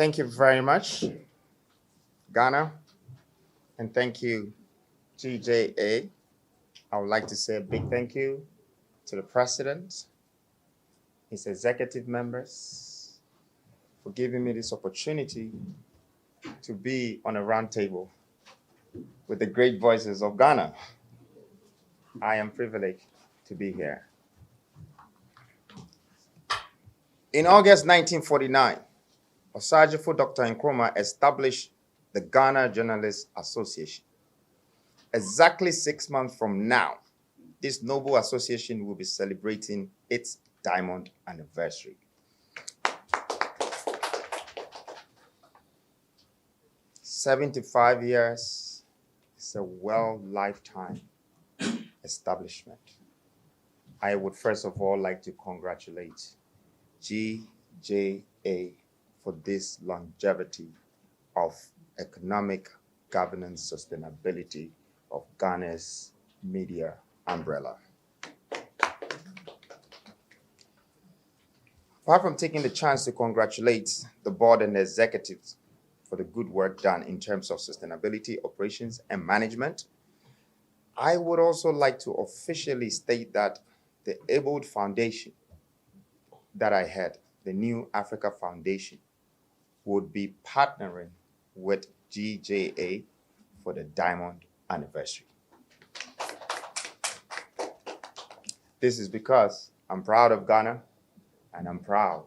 Thank you very much, Ghana, and thank you, GJA. I would like to say a big thank you to the President, his executive members, for giving me this opportunity to be on a roundtable with the great voices of Ghana. I am privileged to be here. In August 1949, Osagyefo Dr. Nkrumah established the Ghana Journalists Association. Exactly 6 months from now, this noble association will be celebrating its diamond anniversary. 75 years is a lifetime establishment. I would first of all like to congratulate GJA for this longevity of economic governance sustainability of Ghana's media umbrella. Apart from taking the chance to congratulate the board and the executives for the good work done in terms of sustainability, operations, and management, I would also like to officially state that the abled foundation that I had, the New Africa Foundation, would be partnering with GJA for the diamond anniversary. This is because I'm proud of Ghana and I'm proud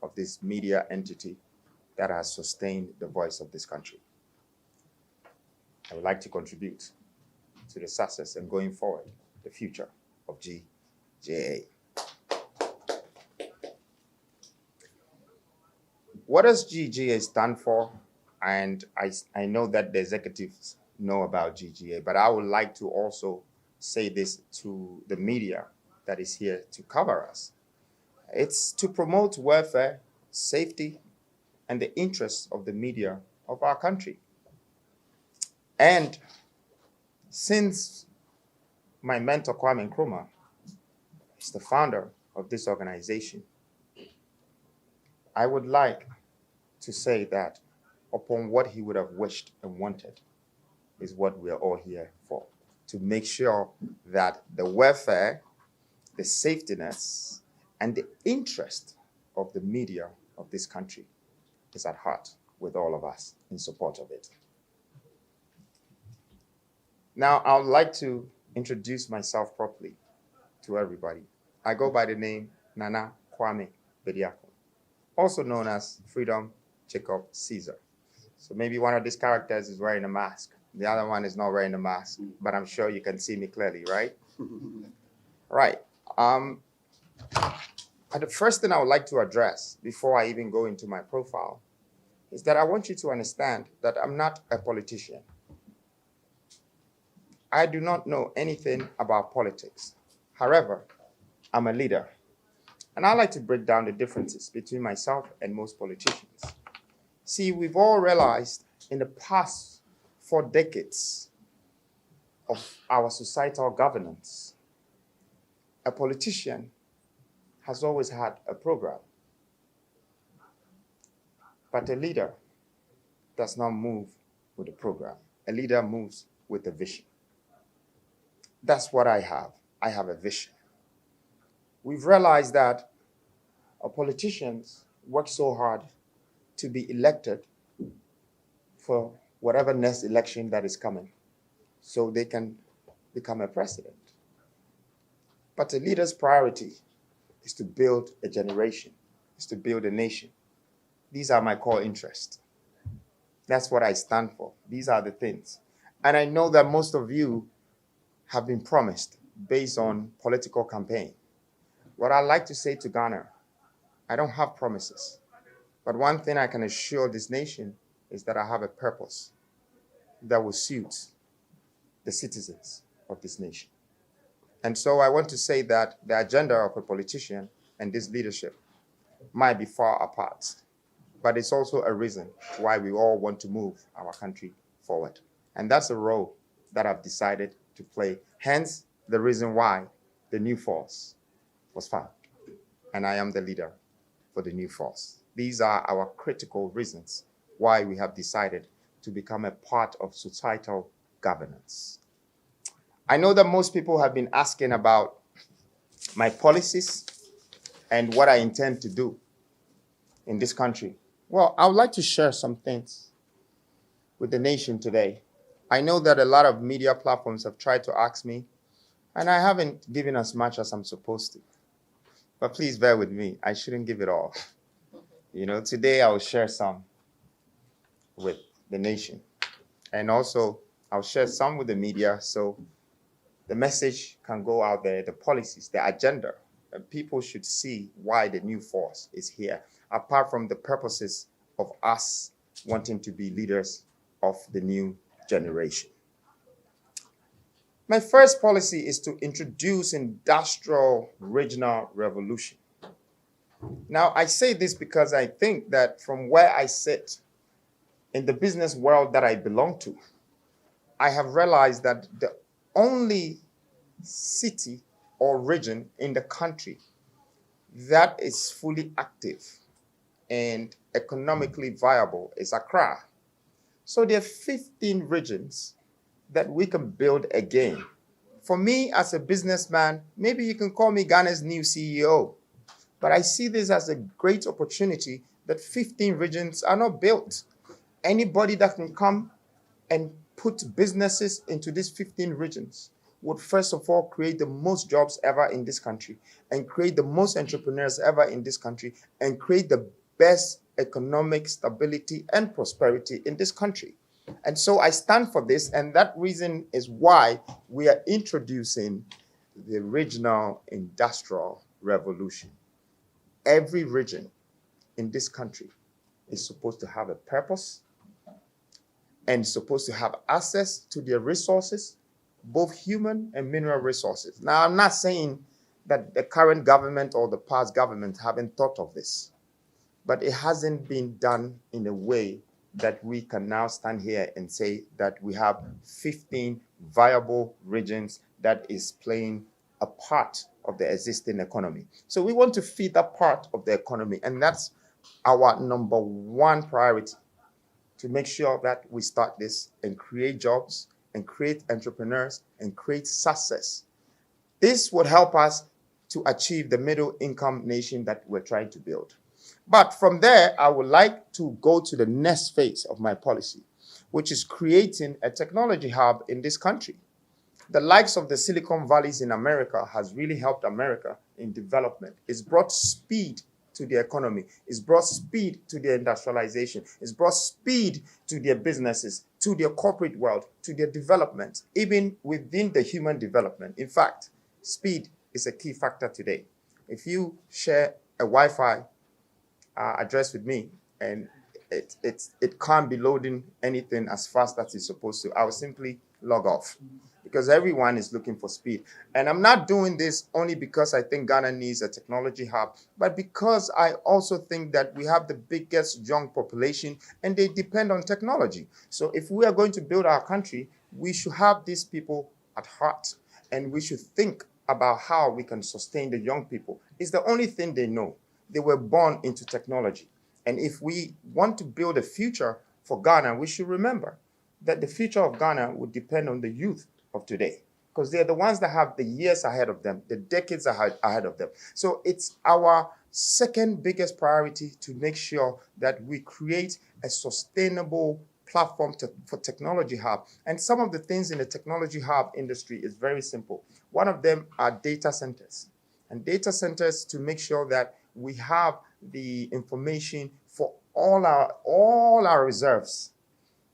of this media entity that has sustained the voice of this country. I would like to contribute to the success and going forward, the future of GJA. What does GJA stand for? And I know that the executives know about GJA, but I would like to also say this to the media that is here to cover us. It's to promote welfare, safety, and the interests of the media of our country. And since my mentor, Kwame Nkrumah, is the founder of this organization, I would like to say that upon what he would have wished and wanted is what we are all here for, to make sure that the welfare, the safetiness, and the interest of the media of this country is at heart with all of us in support of it. Now, I would like to introduce myself properly to everybody. I go by the name Nana Kwame Bediako, also known as Freedom Jacob Caesar. So maybe one of these characters is wearing a mask. The other one is not wearing a mask, but I'm sure you can see me clearly, right? Right. The first thing I would like to address before I even go into my profile is that I want you to understand that I'm not a politician. I do not know anything about politics. However, I'm a leader. And I like to break down the differences between myself and most politicians. See, we've all realized in the past 4 decades of our societal governance, a politician has always had a program. But a leader does not move with a program. A leader moves with a vision. That's what I have. I have a vision. We've realized that our politicians work so hard to be elected for whatever next election that is coming, so they can become a president. But a leader's priority is to build a generation, is to build a nation. These are my core interests. That's what I stand for. These are the things. And I know that most of you have been promised based on political campaign. What I like to say to Ghana, I don't have promises. But one thing I can assure this nation is that I have a purpose that will suit the citizens of this nation. And so I want to say that the agenda of a politician and this leadership might be far apart, but it's also a reason why we all want to move our country forward. And that's a role that I've decided to play. Hence, the reason why the new force was found. And I am the leader for the new force. These are our critical reasons why we have decided to become a part of societal governance. I know that most people have been asking about my policies and what I intend to do in this country. Well, I would like to share some things with the nation today. I know that a lot of media platforms have tried to ask me, and I haven't given as much as I'm supposed to. But please bear with me. I shouldn't give it all. Today I will share some with the nation. And also, I'll share some with the media so the message can go out there, the policies, the agenda, and people should see why the new force is here, apart from the purposes of us wanting to be leaders of the new generation. My first policy is to introduce industrial regional revolution. Now, I say this because I think that from where I sit in the business world that I belong to, I have realized that the only city or region in the country that is fully active and economically viable is Accra. So there are 15 regions that we can build again. For me as a businessman, maybe you can call me Ghana's new CEO, but I see this as a great opportunity that 15 regions are not built. Anybody that can come and put businesses into these 15 regions would first of all create the most jobs ever in this country and create the most entrepreneurs ever in this country and create the best economic stability and prosperity in this country. And so I stand for this, and that reason is why we are introducing the regional industrial revolution. Every region in this country is supposed to have a purpose and supposed to have access to their resources, both human and mineral resources. Now, I'm not saying that the current government or the past government haven't thought of this, but it hasn't been done in a way that we can now stand here and say that we have 15 viable regions that is playing a part of the existing economy. So we want to feed that part of the economy, and that's our number one priority, to make sure that we start this and create jobs and create entrepreneurs and create success. This would help us to achieve the middle income nation that we're trying to build. But from there, I would like to go to the next phase of my policy, which is creating a technology hub in this country. The likes of the Silicon Valleys in America has really helped America in development. It's brought speed to the economy. It's brought speed to their industrialization. It's brought speed to their businesses, to their corporate world, to their development, even within the human development. In fact, speed is a key factor today. If you share a Wi-Fi address with me and it can't be loading anything as fast as it's supposed to, I will simply log off, because everyone is looking for speed. And I'm not doing this only because I think Ghana needs a technology hub, but because I also think that we have the biggest young population and they depend on technology. So if we are going to build our country, we should have these people at heart, and we should think about how we can sustain the young people. It's the only thing they know. They were born into technology. And if we want to build a future for Ghana, we should remember that the future of Ghana would depend on the youth of today, because they're the ones that have the years ahead of them, the decades ahead of them. So it's our second biggest priority to make sure that we create a sustainable platform for technology hub. And some of the things in the technology hub industry is very simple. One of them are data centers. And data centers to make sure that we have the information for all our reserves,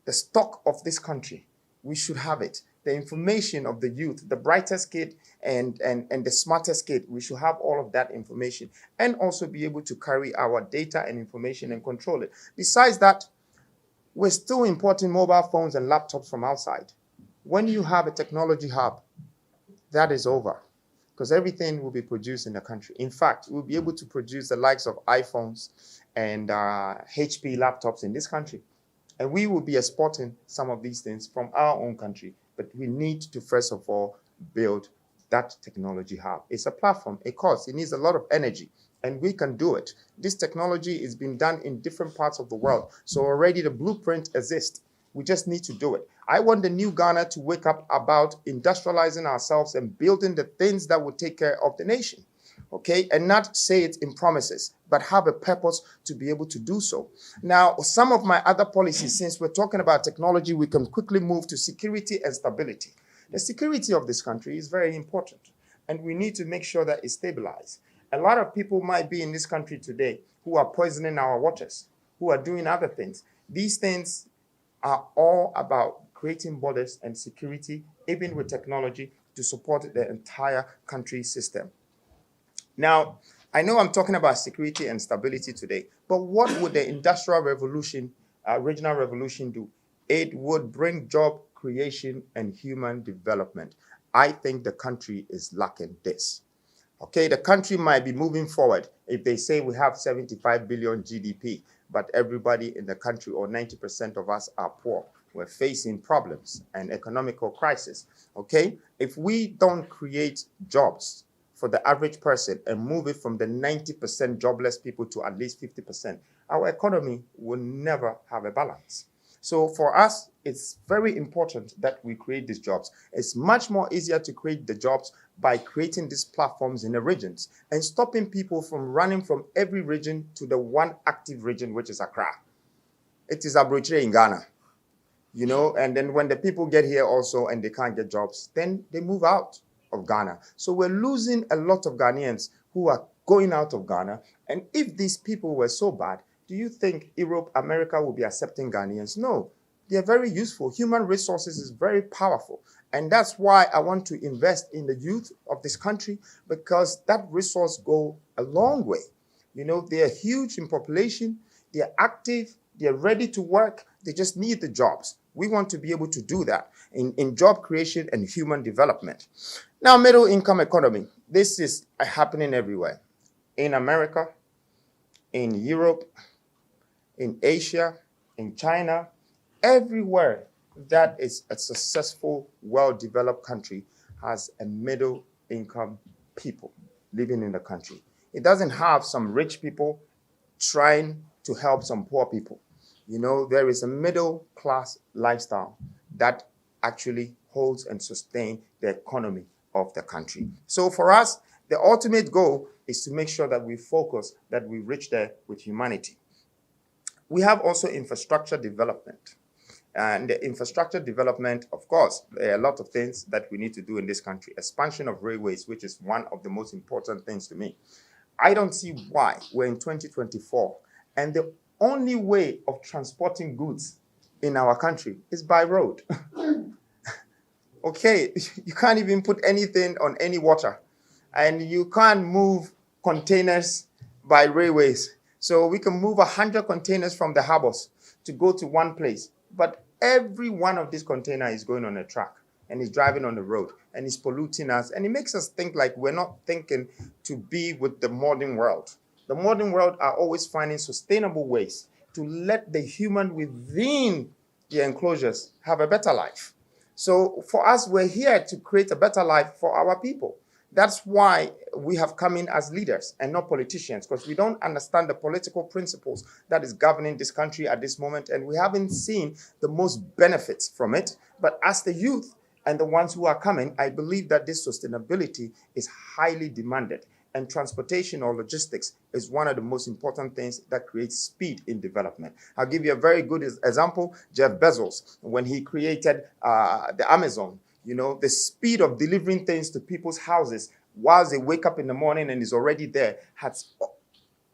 the stock of this country. We should have it. The information of the youth, the brightest kid and the smartest kid, we should have all of that information and also be able to carry our data and information and control it. Besides that, we're still importing mobile phones and laptops from outside. When you have a technology hub, that is over, because everything will be produced in the country. In fact, we'll be able to produce the likes of iPhones and HP laptops in this country. And we will be exporting some of these things from our own country. But we need to, first of all, build that technology hub. It's a platform. It costs. It needs a lot of energy. and we can do it. This technology is being done in different parts of the world. So already the blueprint exists. We just need to do it. I want the new Ghana to wake up about industrializing ourselves and building the things that will take care of the nation. Okay, and not say it in promises, but have a purpose to be able to do so. Now, some of my other policies, since we're talking about technology, we can quickly move to security and stability. The security of this country is very important, and we need to make sure that it's stabilized. A lot of people might be in this country today who are poisoning our waters, who are doing other things. These things are all about creating borders and security, even with technology, to support the entire country system. Now, I know I'm talking about security and stability today, but what would the Industrial Revolution, regional revolution do? It would bring job creation and human development. I think the country is lacking this. Okay, the country might be moving forward if they say we have 75 billion GDP, but everybody in the country, or 90% of us, are poor. We're facing problems and economical crisis. Okay, if we don't create jobs for the average person and move it from the 90% jobless people to at least 50%, our economy will never have a balance. So for us, it's very important that we create these jobs. It's much more easier to create the jobs by creating these platforms in the regions and stopping people from running from every region to the one active region, which is Accra. It is Abuja in Ghana, you know, and then when the people get here also and they can't get jobs, then they move out of Ghana. So we're losing a lot of Ghanaians who are going out of Ghana. And if these people were so bad, do you think Europe, America will be accepting Ghanaians? No, they're very useful. Human resources is very powerful. And that's why I want to invest in the youth of this country, because that resource go a long way. You know, they're huge in population, they're active, they're ready to work, they just need the jobs. We want to be able to do that in job creation and human development. Now, middle income economy. This is happening everywhere. In America, in Europe, in Asia, in China, everywhere that is a successful, well-developed country has a middle income people living in the country. It doesn't have some rich people trying to help some poor people. You know, there is a middle class lifestyle that actually holds and sustains the economy of the country. So for us, the ultimate goal is to make sure that we focus, that we reach there with humanity. We have also infrastructure development. And the infrastructure development, of course, there are a lot of things that we need to do in this country. Expansion of railways, which is one of the most important things to me. I don't see why we're in 2024 and the only way of transporting goods in our country is by road. Okay, you can't even put anything on any water, and you can't move containers by railways. So we can move 100 containers from the harbors to go to one place, but every one of these containers is going on a truck and is driving on the road and is polluting us, and it makes us think like we're not thinking to be with the modern world. The modern world are always finding sustainable ways to let the human within the enclosures have a better life. So for us, we're here to create a better life for our people. That's why we have come in as leaders and not politicians, because we don't understand the political principles that is governing this country at this moment, and we haven't seen the most benefits from it. But as the youth and the ones who are coming, I believe that this sustainability is highly demanded. And transportation or logistics is one of the most important things that creates speed in development. I'll give you a very good example. Jeff Bezos, when he created the Amazon, you know, the speed of delivering things to people's houses whilst they wake up in the morning and is already there has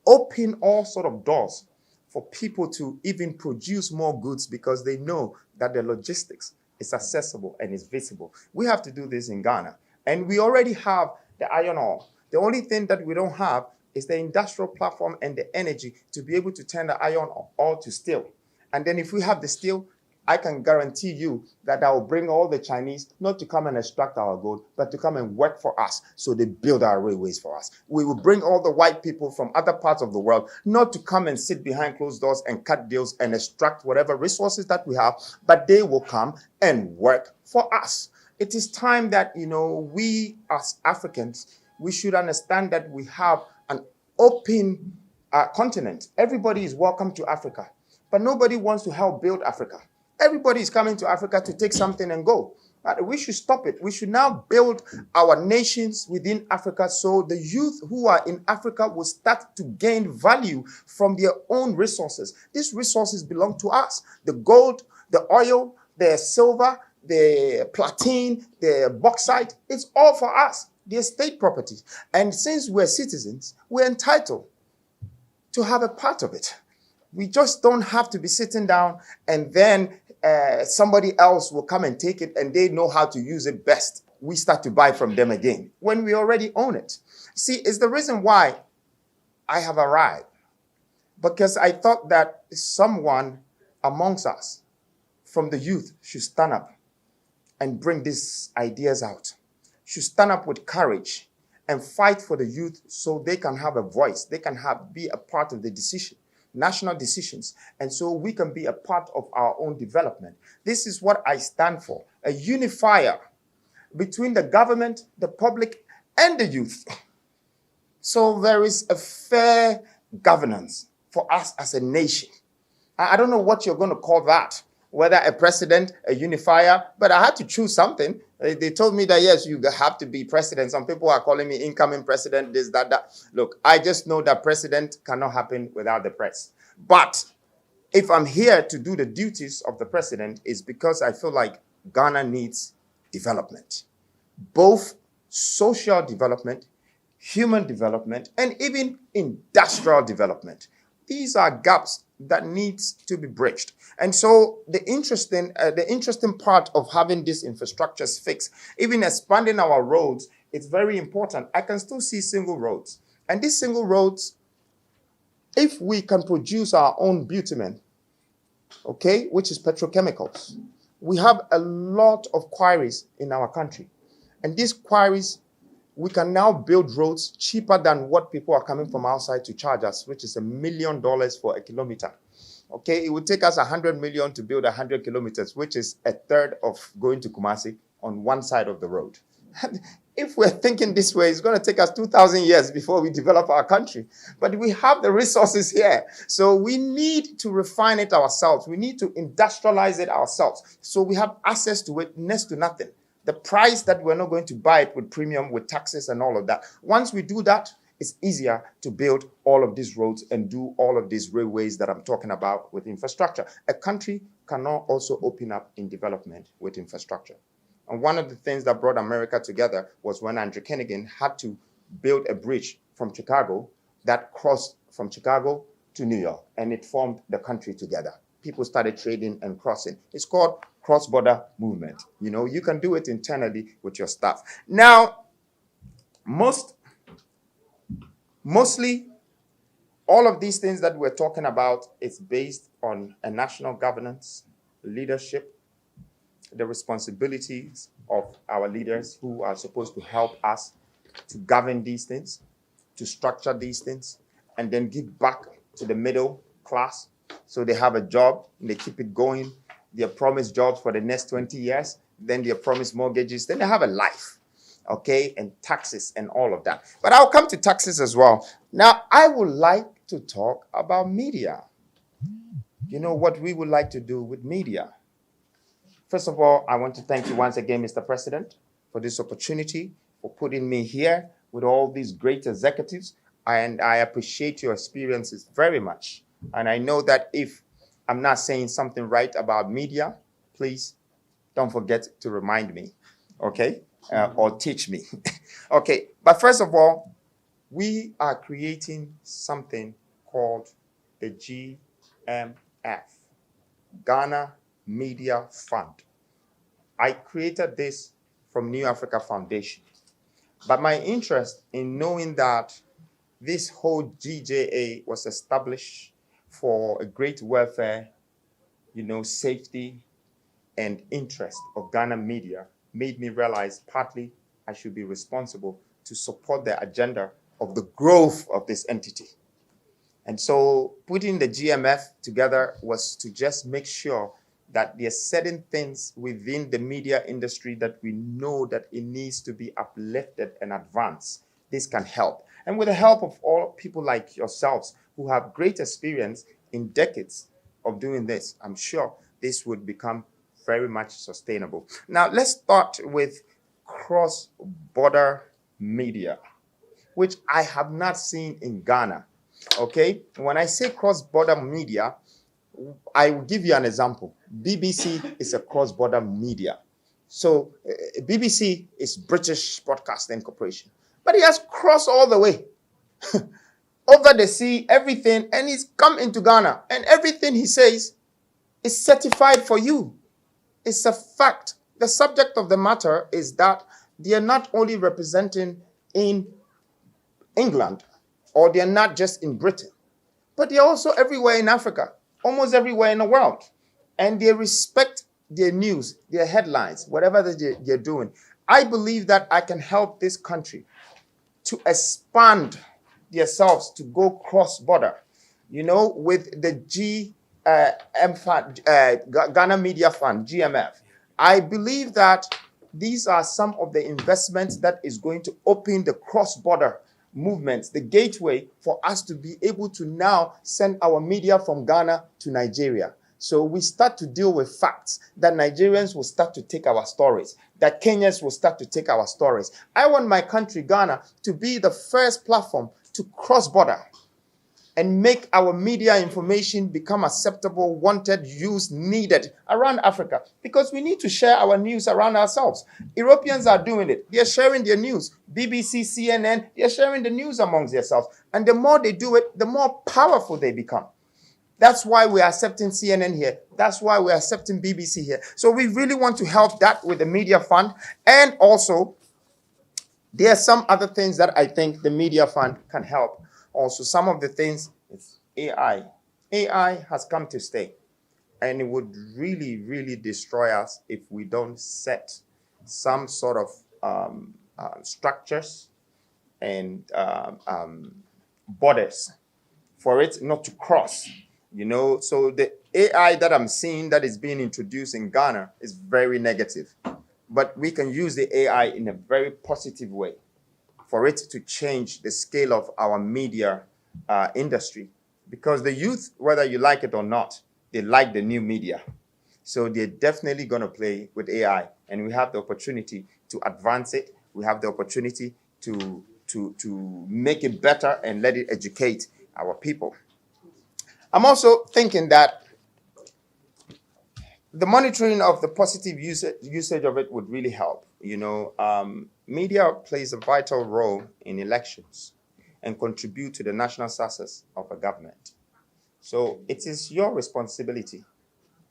opened all sort of doors for people to even produce more goods, because they know that the logistics is accessible and is visible. We have to do this in Ghana. And we already have the iron ore. The only thing that we don't have is the industrial platform and the energy to be able to turn the iron ore to steel. And then if we have the steel, I can guarantee you that I will bring all the Chinese not to come and extract our gold, but to come and work for us, so they build our railways for us. We will bring all the white people from other parts of the world not to come and sit behind closed doors and cut deals and extract whatever resources that we have, but they will come and work for us. It is time that, you know, we as Africans, we should understand that we have an open continent. Everybody is welcome to Africa, but nobody wants to help build Africa. Everybody is coming to Africa to take something and go. We should stop it. We should now build our nations within Africa so the youth who are in Africa will start to gain value from their own resources. These resources belong to us. The gold, the oil, the silver, the platinum, the bauxite, it's all for us. They're state property. And since we're citizens, we're entitled to have a part of it. We just don't have to be sitting down and then somebody else will come and take it and they know how to use it best. We start to buy from them again when we already own it. See, it's the reason why I have arrived. Because I thought that someone amongst us from the youth should stand up and bring these ideas out. Should stand up with courage and fight for the youth so they can have a voice. They can be a part of the decision. National decisions, and so we can be a part of our own development. This is what I stand for, a unifier between the government, the public, and the youth. So there is a fair governance for us as a nation. I don't know what you're going to call that, whether a president, a unifier, but I had to choose something. They told me that, yes, you have to be president. Some people are calling me incoming president, this, that. Look, I just know that president cannot happen without the press. But if I'm here to do the duties of the president, it's because I feel like Ghana needs development, both social development, human development, and even industrial development. These are gaps that needs to be bridged. And so the interesting part of having these infrastructures fixed, even expanding our roads, it's very important. I can still see single roads. And these single roads, if we can produce our own bitumen, okay, which is petrochemicals, we have a lot of quarries in our country. And these quarries, we can now build roads cheaper than what people are coming from outside to charge us, which is $1 million for a kilometer. Okay, it would take us 100 million to build 100 kilometers, which is a third of going to Kumasi on one side of the road. If we're thinking this way, it's going to take us 2,000 years before we develop our country. But we have the resources here. So we need to refine it ourselves. We need to industrialize it ourselves. So we have access to it next to nothing. The price that we're not going to buy it with premium, with taxes and all of that. Once we do that, it's easier to build all of these roads and do all of these railways that I'm talking about with infrastructure. A country cannot also open up in development with infrastructure. And one of the things that brought America together was when Andrew Carnegie had to build a bridge from Chicago that crossed from Chicago to New York, and it formed the country together. People started trading and crossing. It's called cross-border movement. You know, you can do it internally with your staff. Now, mostly, all of these things that we're talking about is based on a national governance, leadership, the responsibilities of our leaders who are supposed to help us to govern these things, to structure these things, and then give back to the middle class so they have a job and they keep it going. They're promised jobs for the next 20 years, then they're promised mortgages, then they have a life. Okay, and taxes and all of that. But I'll come to taxes as well. Now, I would like to talk about media. You know what we would like to do with media. First of all, I want to thank you once again, Mr. President, for this opportunity, for putting me here with all these great executives. And I appreciate your experiences very much. And I know that if I'm not saying something right about media, please don't forget to remind me, okay? Or teach me. Okay, but first of all, we are creating something called the GMF, Ghana Media Fund. I created this from New Africa Foundation. But my interest in knowing that this whole GJA was established for a great welfare, safety and interest of Ghana media made me realize partly I should be responsible to support the agenda of the growth of this entity. And so putting the GMF together was to just make sure that there are certain things within the media industry that we know that it needs to be uplifted and advanced. This can help. And with the help of all people like yourselves who have great experience in decades of doing this, I'm sure this would become very much sustainable. Now, let's start with cross-border media, which I have not seen in Ghana. Okay? When I say cross-border media, I will give you an example. BBC is a cross-border media. So BBC is British Broadcasting Corporation, but he has crossed all the way over the sea, everything, and he's come into Ghana, and everything he says is certified for you. It's a fact. The subject of the matter is that they are not only representing in England, or they are not just in Britain, but they are also everywhere in Africa, almost everywhere in the world. And they respect their news, their headlines, whatever they're doing. I believe that I can help this country to expand themselves to go cross-border, with the Ghana Media Fund, GMF. I believe that these are some of the investments that is going to open the cross-border movements, the gateway for us to be able to now send our media from Ghana to Nigeria. So we start to deal with facts, that Nigerians will start to take our stories, that Kenyans will start to take our stories. I want my country, Ghana, to be the first platform to cross-border and make our media information become acceptable, wanted, used, needed around Africa. Because we need to share our news around ourselves. Europeans are doing it. They are sharing their news. BBC, CNN, they are sharing the news amongst themselves. And the more they do it, the more powerful they become. That's why we're accepting CNN here. That's why we're accepting BBC here. So we really want to help that with the Media Fund. And also, there are some other things that I think the Media Fund can help. Also, some of the things is AI. AI has come to stay, and it would really, really destroy us if we don't set some sort of structures and borders for it not to cross. So the AI that I'm seeing that is being introduced in Ghana is very negative, but we can use the AI in a very positive way for it to change the scale of our media industry. Because the youth, whether you like it or not, they like the new media. So they're definitely going to play with AI. And we have the opportunity to advance it. We have the opportunity to make it better and let it educate our people. I'm also thinking that the monitoring of the positive usage of it would really help. Media plays a vital role in elections and contribute to the national success of a government. So it is your responsibility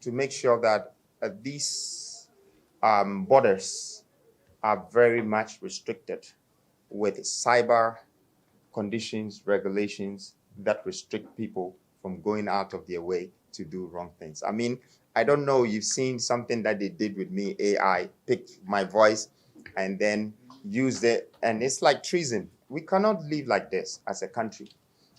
to make sure that these borders are very much restricted with cyber conditions, regulations that restrict people from going out of their way to do wrong things. I mean, I don't know, you've seen something that they did with me, AI, picked my voice and then used it, and it's like treason. We cannot live like this as a country.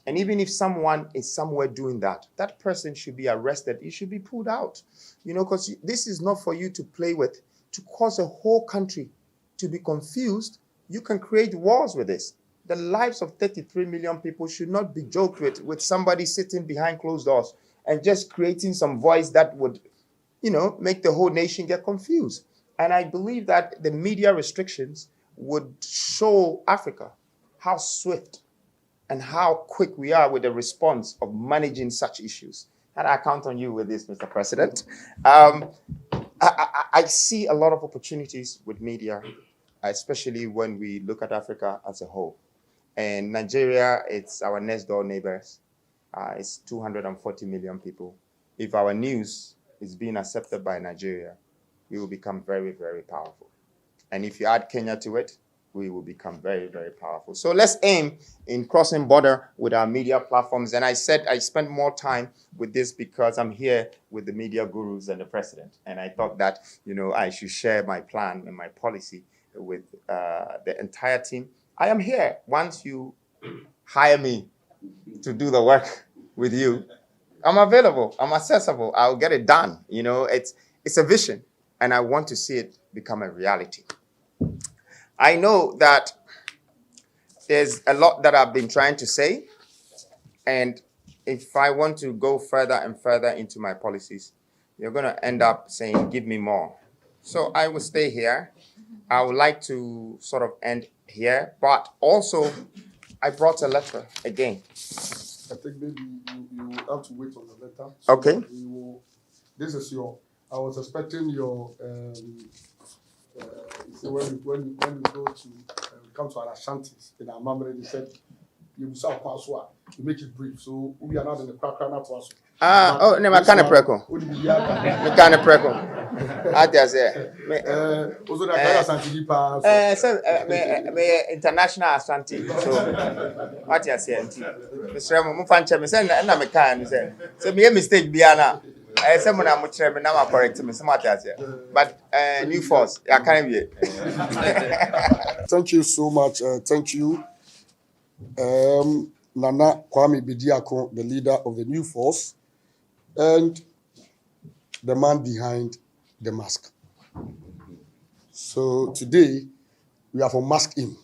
And even if someone is somewhere doing that, that person should be arrested. He should be pulled out, because this is not for you to play with, to cause a whole country to be confused. You can create wars with this. The lives of 33 million people should not be joked with somebody sitting behind closed doors and just creating some voice that would, make the whole nation get confused. And I believe that the media restrictions would show Africa how swift and how quick we are with the response of managing such issues. And I count on you with this, Mr. President. I see a lot of opportunities with media, especially when we look at Africa as a whole. And Nigeria, it's our next door neighbors. It's 240 million people. If our news is being accepted by Nigeria, we will become very, very powerful. And if you add Kenya to it, we will become very, very powerful. So let's aim in crossing border with our media platforms. And I said I spent more time with this because I'm here with the media gurus and the president. And I thought that, I should share my plan and my policy with the entire team. I am here. Once you hire me to do the work with you, I'm available. I'm accessible. I'll get it done. It's a vision, and I want to see it become a reality. I know that there's a lot that I've been trying to say, and if I want to go further and further into my policies, you're going to end up saying, give me more. So I will stay here. I would like to sort of end here, but also I brought a letter again. I think maybe you will have to wait on the letter. So okay. This is your. I was expecting your. When you go to come to our shanties in our memory, they said you saw Kwaswa. You make it brief. So we are not in the crack not to us. Oh, no, my kind of preco. My kind of preco. I just say. Also, the Ashanti so, me international Ashanti. So, what you say? Mr. Mufanche, me say na me kind say. So me mistake biana. Someone I'm trying now correct me. Somebody else here. But new force, I can't be. Thank you so much. Thank you, Nana Kwame Bediako, the leader of the new force, and the man behind the mask. So today we are for mask in.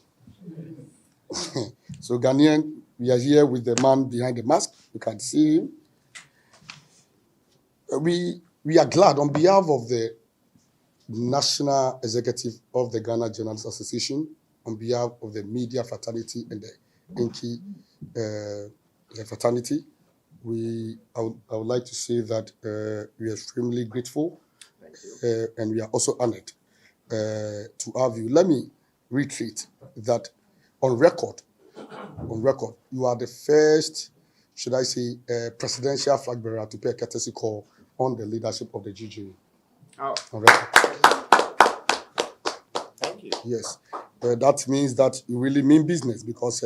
So Ghanaian, we are here with the man behind the mask. You can see him. We are glad on behalf of the National Executive of the Ghana Journalists Association, on behalf of the media fraternity and the Inky fraternity. I would like to say that we are extremely grateful and we are also honored to have you. Let me reiterate that on record, you are the first, should I say, presidential flag bearer to pay a courtesy call on the leadership of the GJA. Oh. On record. Thank you. Yes, that means that you really mean business, because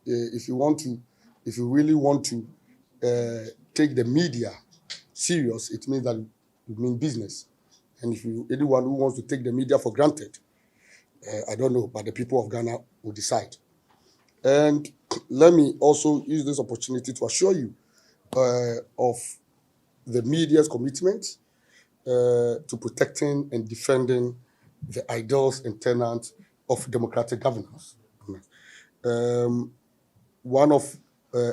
if you really want to take the media serious, it means that you mean business. And if anyone who wants to take the media for granted, I don't know, but the people of Ghana will decide. And let me also use this opportunity to assure you of the media's commitment to protecting and defending the ideals and tenets of democratic governance. One of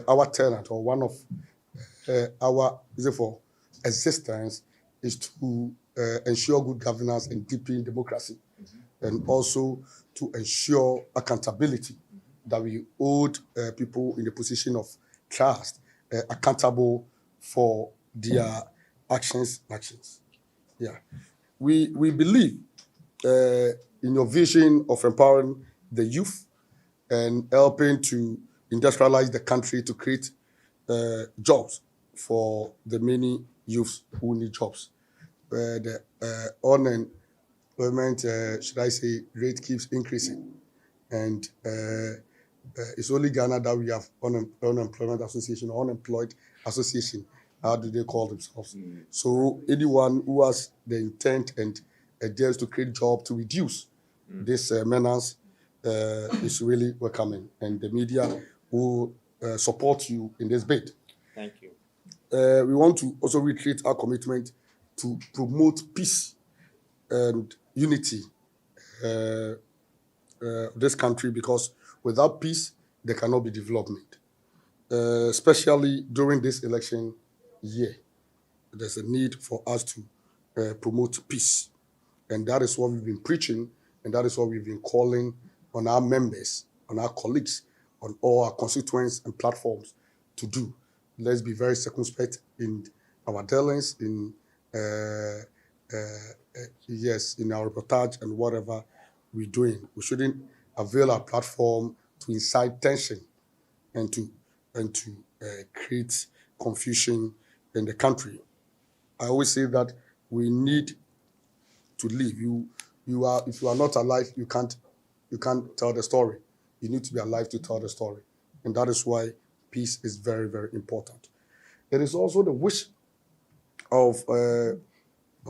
our tenets, or one of our reason for existence, is to ensure good governance and deepen democracy, and also to ensure accountability, that we hold people in the position of trust accountable for their actions. Yeah, we believe in your vision of empowering the youth and helping to industrialize the country to create jobs for the many youths who need jobs. The unemployment, should I say, rate keeps increasing, and it's only Ghana that we have unemployment association, or unemployed association. How do they call themselves? So anyone who has the intent and dares to create job to reduce this menace is really welcoming, and the media will support you in this bid. Thank you. We want to also reiterate our commitment to promote peace and unity of this country, because without peace, there cannot be development. Especially during this election year, there's a need for us to promote peace. And that is what we've been preaching, and that is what we've been calling on our members, on our colleagues, on all our constituents and platforms to do. Let's be very circumspect in our dealings, in in our reportage and whatever we're doing. We shouldn't avail our platform to incite tension and to create confusion in the country. I always say that we need to live. If you are not alive, you can't tell the story. You need to be alive to tell the story, and that is why peace is very, very important. It is also the wish of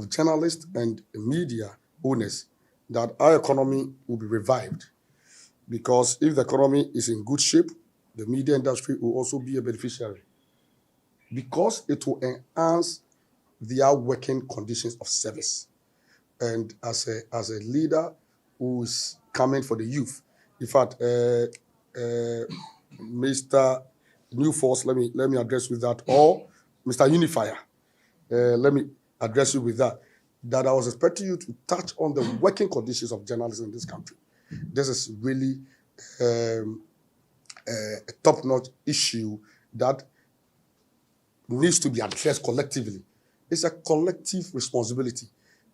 journalists and media owners that our economy will be revived, because if the economy is in good shape, the media industry will also be a beneficiary, because it will enhance their working conditions of service. And as a leader who is coming for the youth, in fact, Mr. New Force, let me address with that, or Mr. Unifier, let me address you with that. That I was expecting you to touch on the working conditions of journalists in this country. This is really a top-notch issue that needs to be addressed collectively. It's a collective responsibility.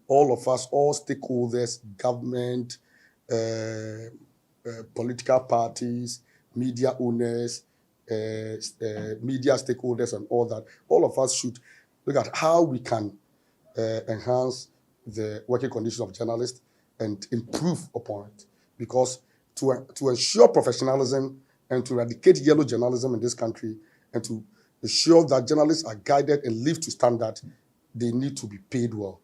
All of us, all stakeholders, government, political parties, media owners, media stakeholders, and all that. All of us should look at how we can enhance the working conditions of journalists and improve upon it. Because to ensure professionalism and to eradicate yellow journalism in this country and to ensure that journalists are guided and live to standard, they need to be paid well.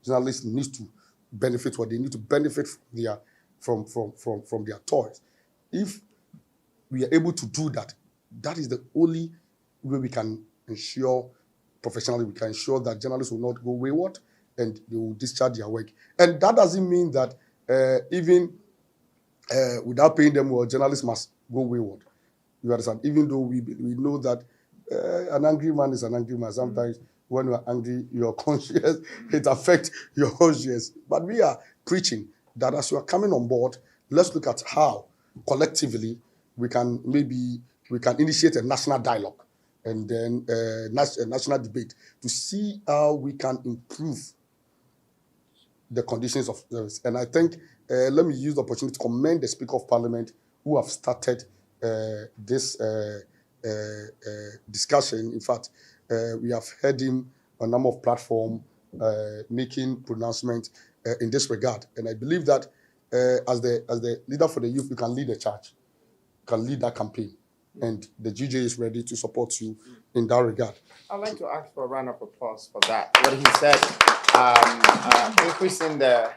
Journalists need to benefit what they need to benefit from their toils. If we are able to do that, that is the only way we can ensure professionalism. We can ensure that journalists will not go wayward and they will discharge their work. And that doesn't mean that even without paying them well, journalists must go wayward. You understand? Even though we know that an angry man is an angry man. Sometimes when you are angry, your conscience, it affects your conscience. But we are preaching that as you are coming on board, let's look at how collectively we can initiate a national dialogue and then a national debate to see how we can improve the conditions of service. And I think, let me use the opportunity to commend the Speaker of Parliament who have started this discussion. In fact, we have heard him on a number of platforms making pronouncements in this regard. And I believe that as the leader for the youth, you can lead the charge, can lead that campaign. And the GJ is ready to support you in that regard. I'd like to ask for a round of applause for that. What he said, increasing the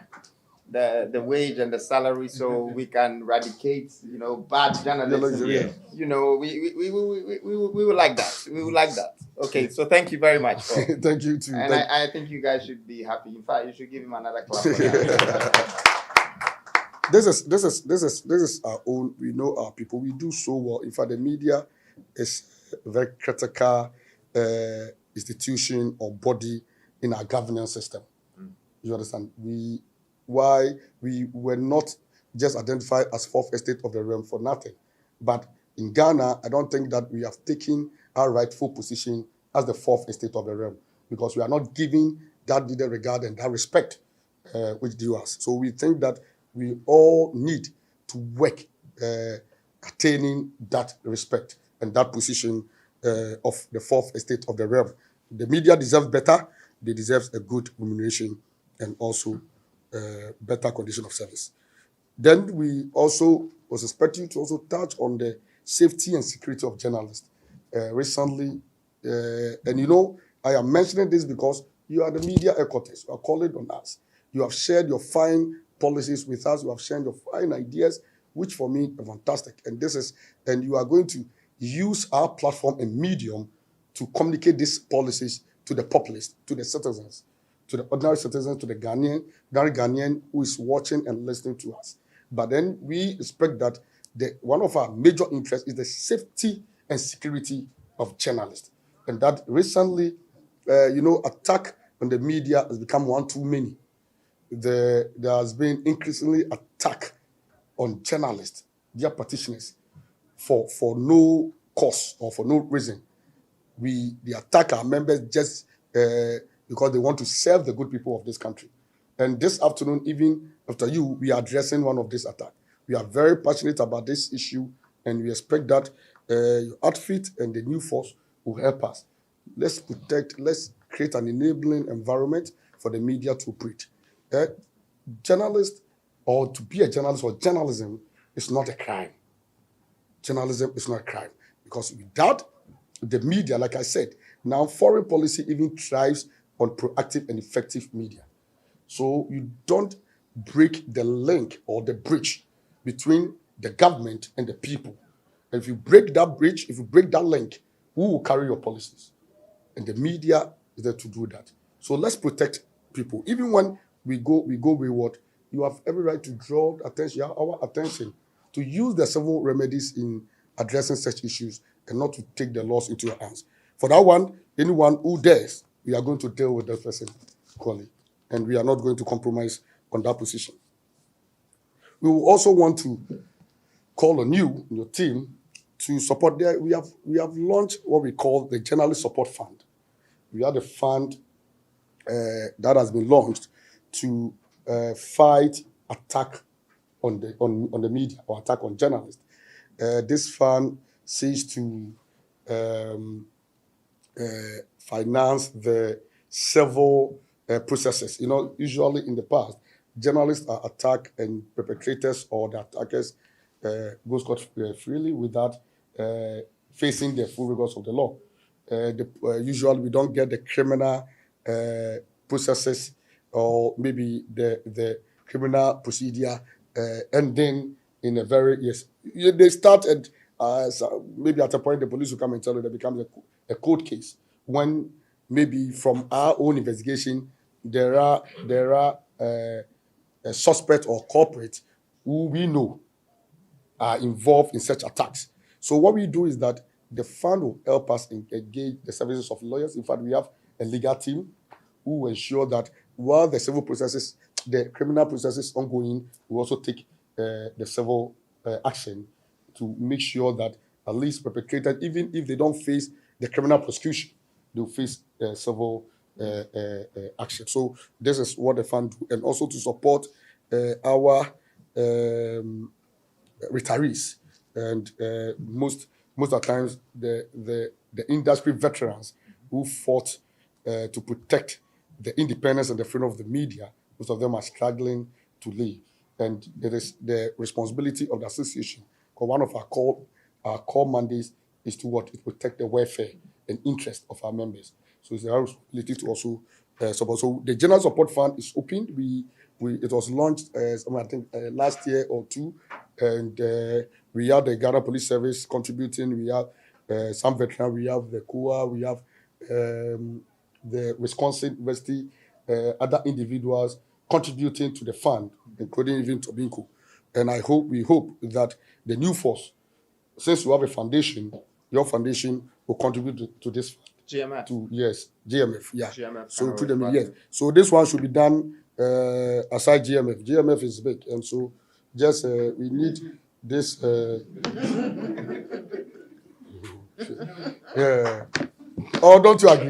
wage and the salary so we can eradicate, bad journalism. Yeah. We would like that. We would like that. Okay, so thank you very much. Thank you too. And I think you guys should be happy. In fact, you should give him another clap for that. This is our own. We know our people. We do so well. In fact, the media is a very critical institution or body in our governance system. You understand? Why we were not just identified as fourth estate of the realm for nothing. But in Ghana, I don't think that we have taken our rightful position as the fourth estate of the realm because we are not giving that needed regard and that respect which due us. So we think that we all need to work attaining that respect and that position of the fourth estate of the realm. The media deserves better. They deserve a good remuneration and also better condition of service. Then we also was expecting to also touch on the safety and security of journalists recently. And I am mentioning this because you are the media headquarters. You are calling on us. You have shared your fine policies with us. You have shared your fine ideas, which for me are fantastic. And you are going to use our platform and medium to communicate these policies to the populace, to the citizens, to the ordinary citizens, to the Ghanaian who is watching and listening to us. But then we expect that one of our major interests is the safety and security of journalists. And that recently, attack on the media has become one too many. There has been increasingly attack on journalists, their petitioners, for no cause or for no reason. They attack our members just because they want to serve the good people of this country. And this afternoon, even after we are addressing one of these attacks. We are very passionate about this issue, and we expect that your outfit and the new force will help us. Let's create an enabling environment for the media to operate. Journalist, or to be a journalist or journalism is not a crime. Journalism is not a crime because without the media, like I said, now foreign policy even thrives on proactive and effective media. So you don't break the link or the bridge between the government and the people. And if you break that bridge, if you break that link, who will carry your policies? And the media is there to do that. So let's protect people. Even when we go wayward, you have every right to draw our attention to use the civil remedies in addressing such issues and not to take the laws into your hands. For that one, anyone who dares, we are going to deal with that person equally, and we are not going to compromise on that position. We will also want to call on you, your team, to support there. We have launched what we call the Journalist Support Fund. We have a fund that has been launched to fight attack on the media or attack on journalists. This fund seeks to finance the civil processes. Usually in the past, journalists are attacked and perpetrators or the attackers go scot freely without facing the full rigors of the law. Usually we don't get the criminal processes or maybe the criminal procedure ending in a very, they started maybe at a point the police will come and tell you that it becomes a court case when maybe from our own investigation there are a suspect or culprit who we know are involved in such attacks. So what we do is that the fund will help us engage the services of lawyers. In fact, we have a legal team who will ensure that while the civil processes, the criminal processes ongoing, we also take the civil action to make sure that at least perpetrators, even if they don't face the criminal prosecution, they'll face civil action. So this is what the fund do, and also to support our retirees and most of the times the industry veterans who fought to protect the independence and the freedom of the media. Most of them are struggling to live, and it is the responsibility of the association. Because one of our core mandates is to protect the welfare and interest of our members. So it's our responsibility to also support. So the General Support Fund is opened. It was launched, I think, last year or two, and we have the Ghana Police Service contributing. We have some veterans. We have the KUA. We have the Wisconsin University, other individuals contributing to the fund, including even Tobinco. And we hope that the new force, since you have a foundation, your foundation will contribute to this fund. GMF. Yes, GMF. Yeah. GMF. So to them, yes. So this one should be done aside GMF. GMF is big, and so just we need this. Yeah. Oh, don't you agree?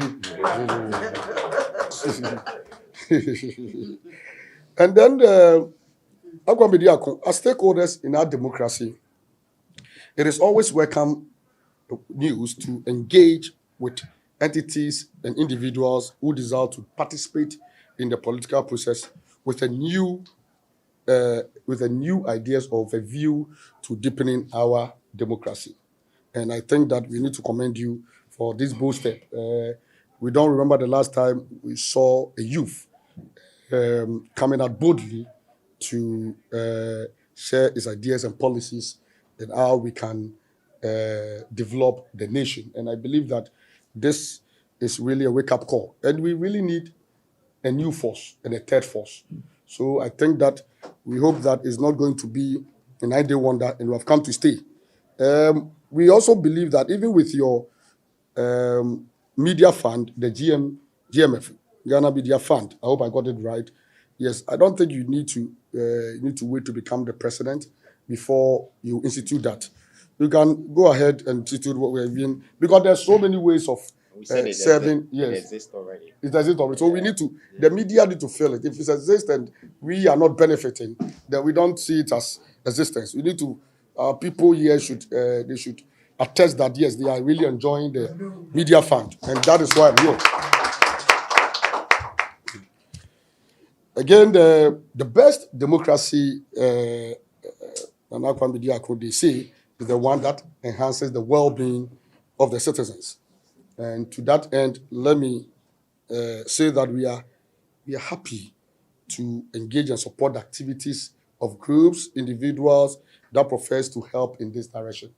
And then Bediako, as stakeholders in our democracy, it is always welcome news to engage with entities and individuals who desire to participate in the political process with a new ideas of a view to deepening our democracy. And I think that we need to commend you for this bold step. We don't remember the last time we saw a youth coming out boldly to share his ideas and policies and how we can develop the nation. And I believe that this is really a wake-up call. And we really need a new force and a third force. So I think that we hope that it's not going to be an idle wonder and we have come to stay. We also believe that even with your media fund, the GMF, Ghana Media Fund, I hope I got it right. Yes, I don't think you need to wait to become the president before you institute that. You can go ahead and institute what we have been, because there's so many ways of serving. Yes, it exists already. It exists already. So we need to, the media need to feel it. If it exists and we are not benefiting, then we don't see it as existence. We need to, people here should attest that yes, they are really enjoying the media fund, and that is why I'm here. Again, the best democracy, and Kwame Bediako, they say, is the one that enhances the well-being of the citizens. And to that end, let me say that we are happy to engage and support the activities of groups, individuals that profess to help in this direction.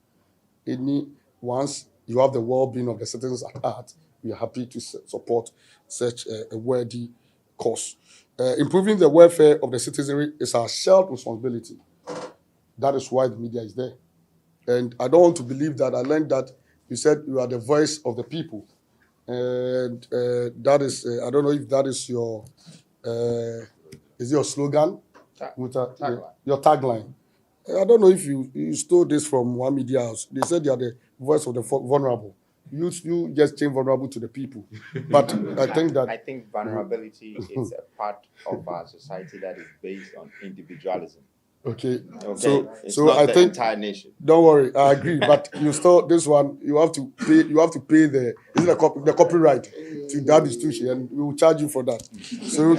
Once you have the well-being of the citizens at heart, we are happy to support such a worthy cause. Improving the welfare of the citizenry is our shared responsibility. That is why the media is there. And I don't want to believe that. I learned that you said you are the voice of the people. And that is, I don't know if that is your, is your slogan? Tagline. Your tagline. I don't know if you stole this from one media house. They said you are the voice of the vulnerable. You just change vulnerable to the people. But I think that I think vulnerability is a part of our society that is based on individualism. okay. Okay, it's So not I the think entire nation. don't worry, I agree. But you stole this one. You have to pay. You have to pay the the copyright to that institution, and we will charge you for that. So,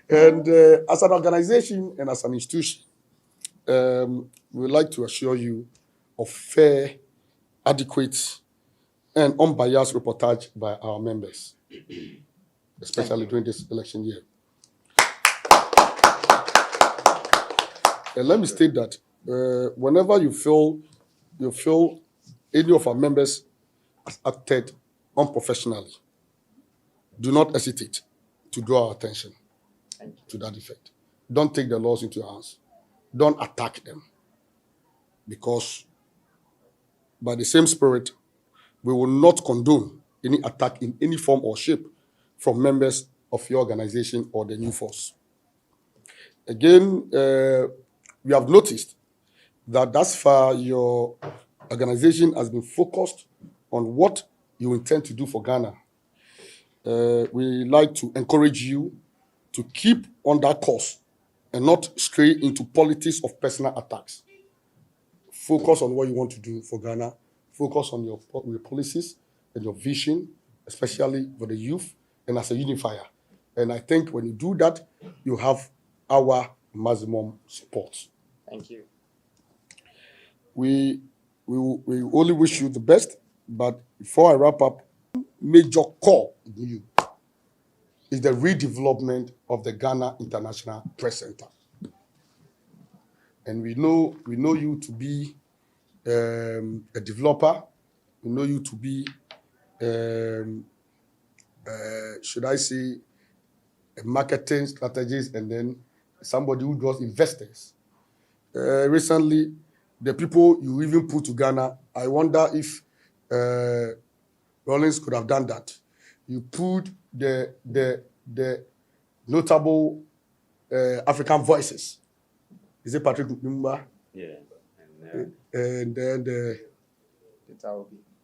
and as an organization and as an institution, we would like to assure you of fair, adequate, and unbiased reportage by our members, especially during this election year. And let me state that whenever you feel any of our members has acted unprofessionally, do not hesitate to draw our attention to that effect. Don't take the laws into your hands. Don't attack them, because by the same spirit, we will not condone any attack in any form or shape from members of your organization or the new force. Again, we have noticed that thus far your organization has been focused on what you intend to do for Ghana. We like to encourage you to keep on that course and not stray into politics of personal attacks. Focus on what you want to do for Ghana. Focus on your policies and your vision, especially for the youth and as a unifier. And I think when you do that, you have our maximum support. Thank you. We only wish you the best, but before I wrap up, major call in you is the redevelopment of the Ghana International Press Center. And we know you to be a developer. We know you to be, should I say, a marketing strategist, and then somebody who draws investors. Recently, the people you even put to Ghana, I wonder if Rollins could have done that. You put the notable African voices. Is it Patrick Lumumba? Yeah. And then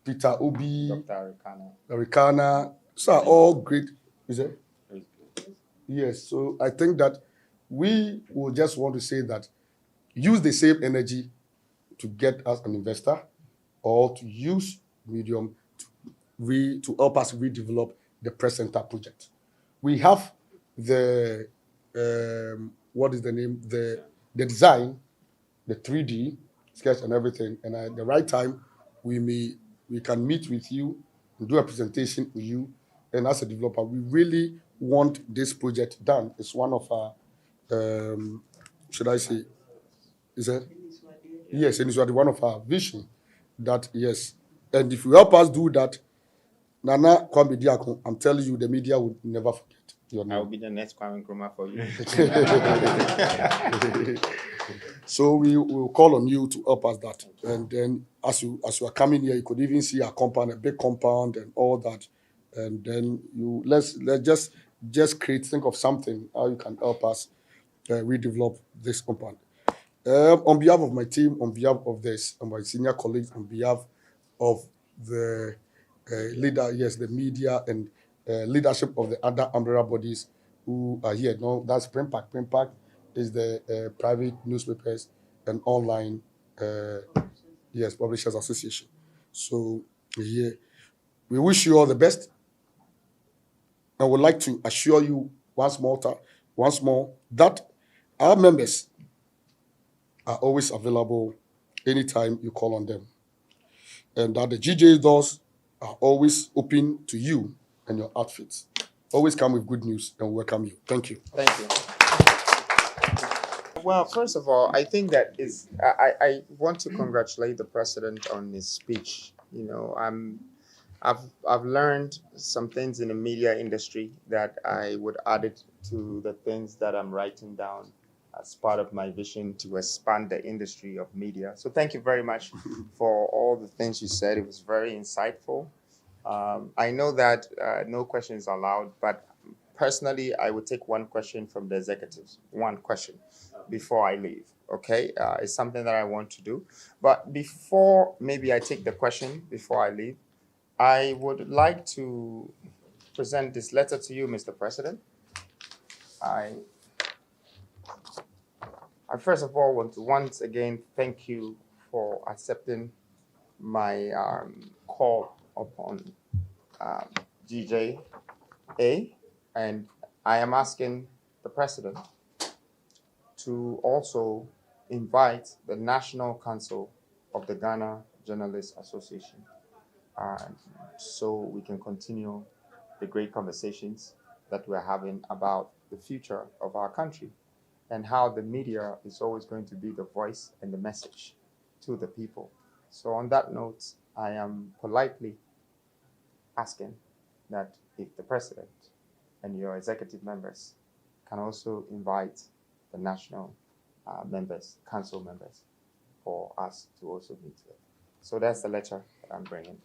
Peter Obi, Dr. Arikana. So are all great. Is it? Yes. So I think that we will just want to say that use the same energy to get us an investor, or to use Medium to help us redevelop the press center project. We have the what is the name? The design, the 3D sketch and everything. And at the right time, we can meet with you and do a presentation with you. And as a developer, we really want this project done. It's one of our should I say, is it? Yes, and it's one of our vision that, yes. And if you help us do that, Nana Kwame Bediako, I'm telling you, the media will never forget your name. I will be the next Kwame Nkrumah for you. So we will call on you to help us that. And then as you are coming here, you could even see our compound, a big compound and all that. And then let's just think of something, how you can help us redevelop this compound. On behalf of my team, on behalf of my senior colleagues, on behalf of the the media and leadership of the other umbrella bodies who are here. No, that's Primpact. Primpact is the private newspapers and online Publishers Association. So here, we wish you all the best. I would like to assure you once more that our members are always available anytime you call on them, and that the GJ doors are always open to you and your outfits. Always come with good news and welcome you. Thank you. Thank you. Well, first of all, I think that I want to congratulate the president on his speech. You know, I've learned some things in the media industry that I would add it to the things that I'm writing down as part of my vision to expand the industry of media. So thank you very much for all the things you said. It was very insightful. I know that no questions are allowed, but personally, I would take one question from the executives, one question before I leave. Okay, it's something that I want to do. But before maybe I take the question before I leave, I would like to present this letter to you, Mr. President. I first of all want to once again thank you for accepting my call upon GJA, and I am asking the president to also invite the National Council of the Ghana Journalists Association, so we can continue the great conversations that we're having about the future of our country and how the media is always going to be the voice and the message to the people. So on that note, I am politely asking that if the president and your executive members can also invite the national council members, for us to also meet with. So that's the letter that I'm bringing.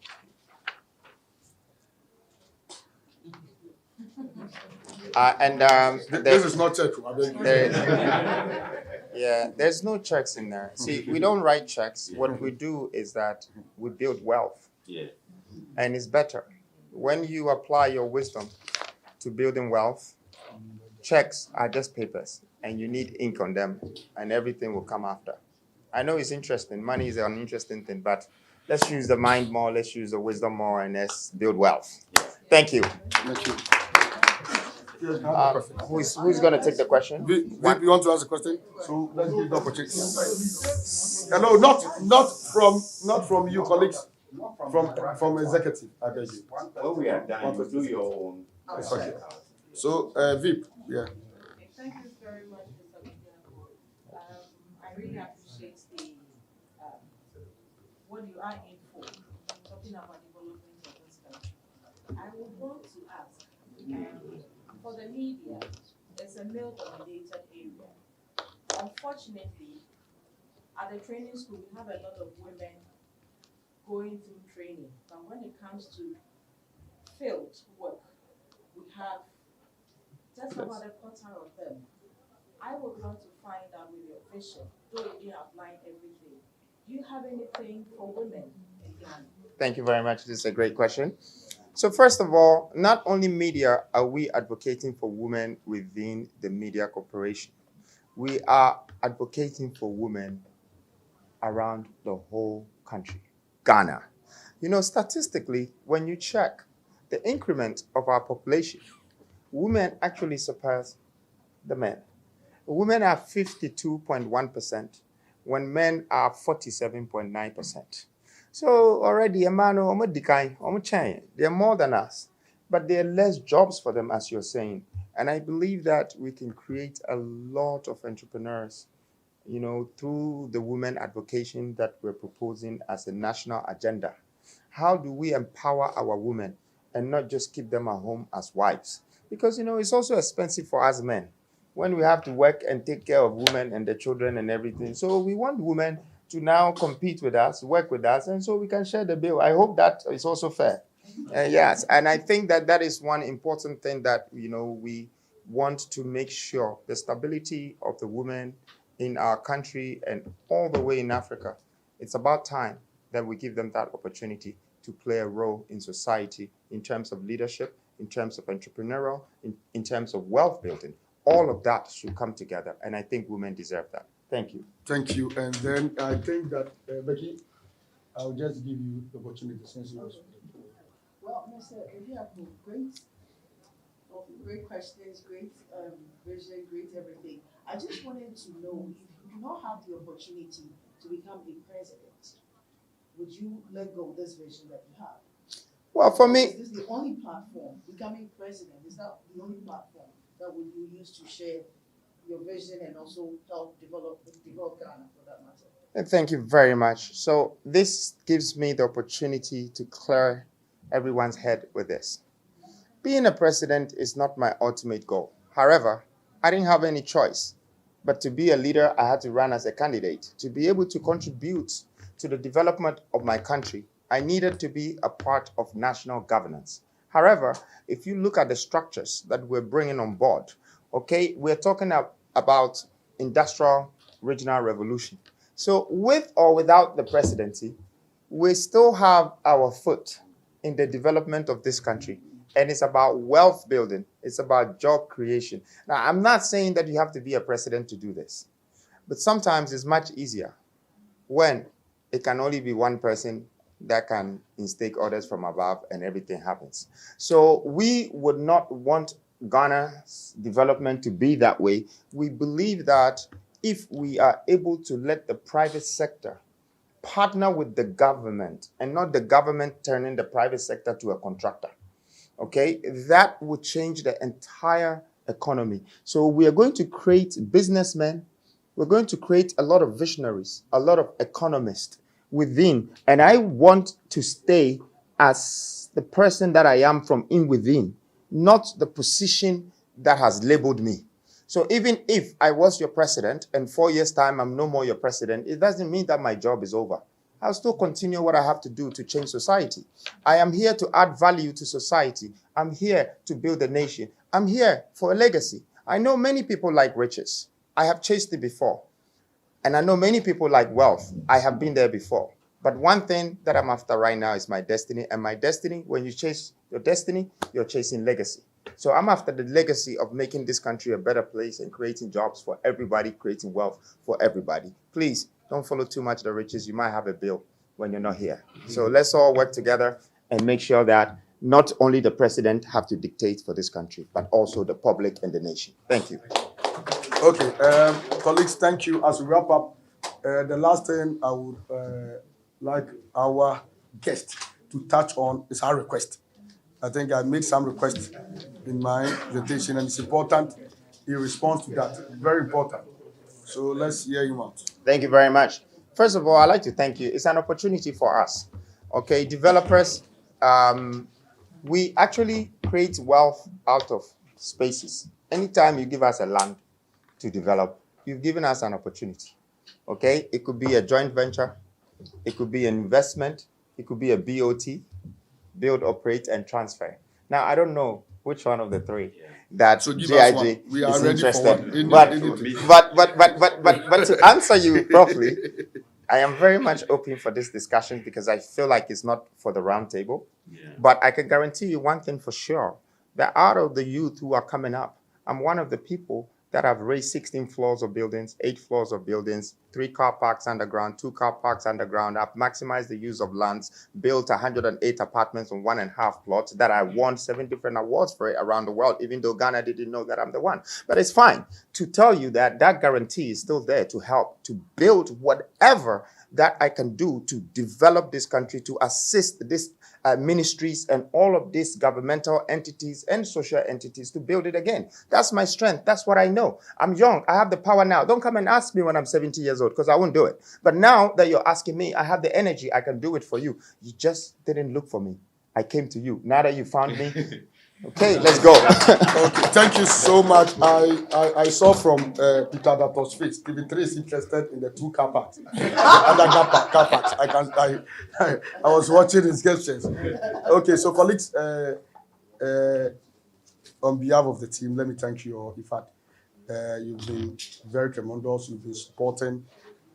This is not church. There's no checks in there. See, we don't write checks. What we do is that we build wealth. Yeah. And it's better. When you apply your wisdom to building wealth, checks are just papers, and you need ink on them, and everything will come after. I know it's interesting. Money is an interesting thing, but let's use the mind more, let's use the wisdom more, and let's build wealth. Thank you. Thank you. Who's going to take the question? Vip, you want to ask a question? So let's give the opportunity. Hello, not from you, colleagues. From executive, I beg you. When we are done, you do your own. Okay. So, Vip, yeah. Thank you very much, Mr. Bediako. I really appreciate what you are in for, talking about development of this country. I would want to ask, for the media, it's a male-dominated area. Unfortunately, at the training school, we have a lot of women going through training, but when it comes to field work, we have just about a quarter of them. I would want to find out with your vision, though you didn't outline everything. Do you have anything for women in Ghana? Thank you very much. This is a great question. So first of all, not only media are we advocating for women within the media corporation. We are advocating for women around the whole country. Ghana. You know, statistically, when you check the increment of our population, women actually surpass the men. Women are 52.1%, when men are 47.9%. So already, they're more than us, but there are less jobs for them, as you're saying. And I believe that we can create a lot of entrepreneurs, you know, through the women advocacy that we're proposing as a national agenda. How do we empower our women and not just keep them at home as wives? Because, you know, it's also expensive for us men when we have to work and take care of women and the children and everything. So we want women to now compete with us, work with us, and so we can share the bill. I hope that is also fair. Yes, and I think that that is one important thing that, you know, we want to make sure the stability of the women in our country and all the way in Africa. It's about time that we give them that opportunity to play a role in society in terms of leadership, in terms of entrepreneurial, in terms of wealth building. All of that should come together, and I think women deserve that. Thank you. Thank you. And then I think that, Becky, I'll just give you the opportunity since you also. Well, Mr. Bediako, great questions, great vision, great everything. I just wanted to know, if you do not have the opportunity to become a president, would you let go of this vision that you have? Well, for me, Is this the only platform, becoming president, is that the only platform that would you use to share your vision and also help develop Ghana for that matter? and thank you very much. So this gives me the opportunity to clear everyone's head with this. Being a president is not my ultimate goal. However, I didn't have any choice But to be a leader, I had to run as a candidate. To be able to contribute to the development of my country, I needed to be a part of national governance. However, if you look at the structures that we're bringing on board, okay, we're talking about industrial regional revolution. So with or without the presidency, we still have our foot in the development of this country. And it's about wealth building. It's about job creation. Now, I'm not saying that you have to be a president to do this, but sometimes it's much easier when it can only be one person that can instake orders from above and everything happens. So we would not want Ghana's development to be that way. We believe that if we are able to let the private sector partner with the government and not the government turning the private sector to a contractor, okay, that would change the entire economy. So we are going to create businessmen. We're going to create a lot of visionaries, a lot of economists within. And I want to stay as the person that I am from in within, not the position that has labeled me. So even if I was your president and 4 years' time I'm no more your president, it doesn't mean that my job is over. I'll still continue what I have to do to change society. I am here to add value to society. I'm here to build a nation. I'm here for a legacy. I know many people like riches. I have chased it before. And I know many people like wealth. I have been there before. But one thing that I'm after right now is my destiny. And my destiny, when you chase your destiny, you're chasing legacy. So I'm after the legacy of making this country a better place and creating jobs for everybody, creating wealth for everybody. Please don't follow too much the riches. You might have a bill when you're not here. So let's all work together and make sure that not only the president have to dictate for this country, but also the public and the nation. Thank you. Okay, colleagues, thank you. As we wrap up, the last thing I would like our guest to touch on is our request. I think I made some requests in my presentation, and it's important he responds to that. Very important. So let's hear him out. Thank you very much. First of all, I'd like to thank you. It's an opportunity for us. Okay, developers, we actually create wealth out of spaces. Anytime you give us a land to develop, you've given us an opportunity. Okay, it could be a joint venture, it could be an investment, it could be a BOT, build, operate, and transfer. Now, I don't know which one of the three that So give JIJ us one. We are is ready for interested. one. But to answer you properly, I am very much open for this discussion because I feel like it's not for the round table. Yeah. But I can guarantee you one thing for sure, that out of the youth who are coming up, I'm one of the people that have raised 16 floors of buildings, 8 floors of buildings, 3 car parks underground, 2 car parks underground. I've maximized the use of lands, built 108 apartments on 1.5 plots that I won 7 different awards for it around the world, even though Ghana didn't know that I'm the one. But it's fine to tell you that that guarantee is still there to help, to build whatever that I can do to develop this country, to assist this ministries and all of these governmental entities and social entities to build it again. That's my strength. That's what I know. I'm young. I have the power now. Don't come and ask me when I'm 70 years old because I won't do it. But now that you're asking me, I have the energy. I can do it for you. You just didn't look for me. I came to you. Now that you found me, okay, let's go. Okay, thank you so much. I saw from Peter Dato's face, TV3 is interested in the 2 car parks. Other car parks. I was watching his gestures. Okay, so colleagues, on behalf of the team, let me thank you all. In fact, you've been very tremendous. You've been supporting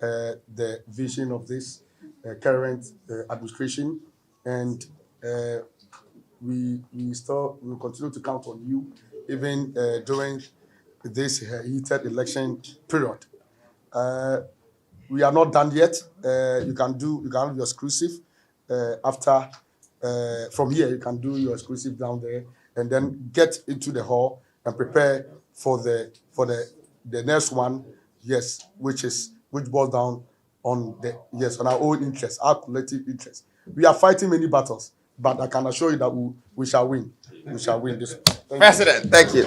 the vision of this current administration, and we will continue to count on you even during this heated election period. We are not done yet. You can have your exclusive after from here. You can do your exclusive down there, and then get into the hall and prepare for the next one. Yes, which boils down on on our own interest, our collective interest. We are fighting many battles, but I can assure you that we shall win. We shall win this. President, thank you.